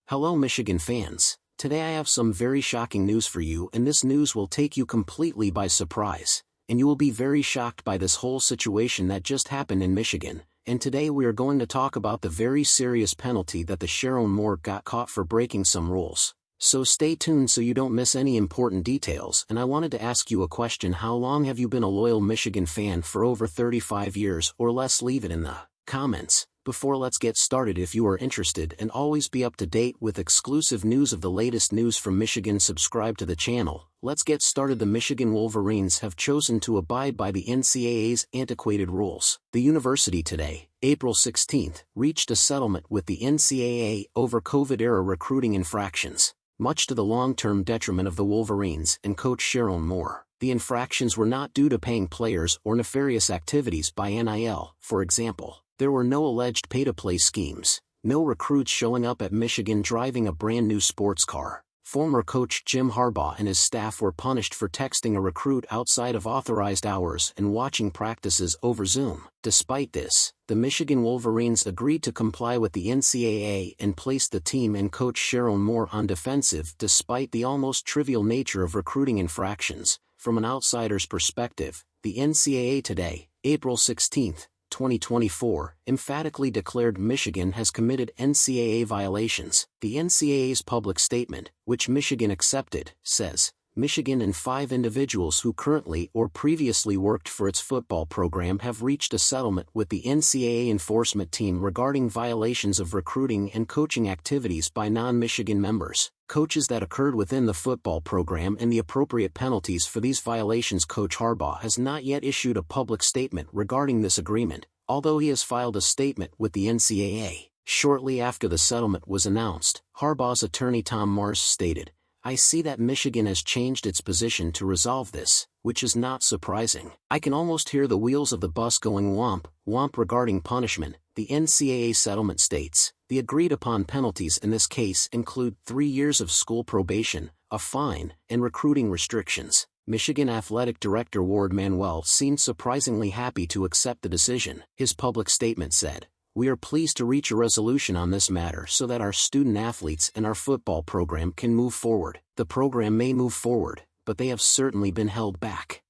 Hello Michigan fans, today I have some very shocking news for you, and this news will take you completely by surprise, and you will be very shocked by this whole situation that just happened in Michigan, and today we are going to talk about the very serious penalty that the Sherrone got caught for breaking some rules. So stay tuned so you don't miss any important details, and I wanted to ask you a question: how long have you been a loyal Michigan fan? For over 35 years or less? Leave it in the comments. Before let's get started, if you are interested and always be up to date with exclusive news of the latest news from Michigan, subscribe to the channel. Let's get started. The Michigan Wolverines have chosen to abide by the NCAA's antiquated rules. The university today, April 16th, reached a settlement with the NCAA over COVID-era recruiting infractions, much to the long-term detriment of the Wolverines and coach Sherrone. The infractions were not due to paying players or nefarious activities by NIL, for example. There were no alleged pay-to-play schemes, no recruits showing up at Michigan driving a brand-new sports car. Former coach Jim Harbaugh and his staff were punished for texting a recruit outside of authorized hours and watching practices over Zoom. Despite this, the Michigan Wolverines agreed to comply with the NCAA and placed the team and coach Sherrone on defensive despite the almost trivial nature of recruiting infractions. From an outsider's perspective, the NCAA today, April 16, 2024, emphatically declared Michigan has committed NCAA violations. The NCAA's public statement, which Michigan accepted, says, Michigan and 5 individuals who currently or previously worked for its football program have reached a settlement with the NCAA enforcement team regarding violations of recruiting and coaching activities by non-Michigan members, coaches that occurred within the football program, and the appropriate penalties for these violations. Coach Harbaugh has not yet issued a public statement regarding this agreement, although he has filed a statement with the NCAA. Shortly after the settlement was announced, Harbaugh's attorney Tom Marrs stated, "I see that Michigan has changed its position to resolve this, which is not surprising. I can almost hear the wheels of the bus going womp, womp." Regarding punishment, the NCAA settlement states, the agreed-upon penalties in this case include 3 years of school probation, a fine, and recruiting restrictions. Michigan Athletic Director Ward Manuel seemed surprisingly happy to accept the decision. His public statement said, "We are pleased to reach a resolution on this matter so that our student athletes and our football program can move forward. The program may move forward, but they have certainly been held back.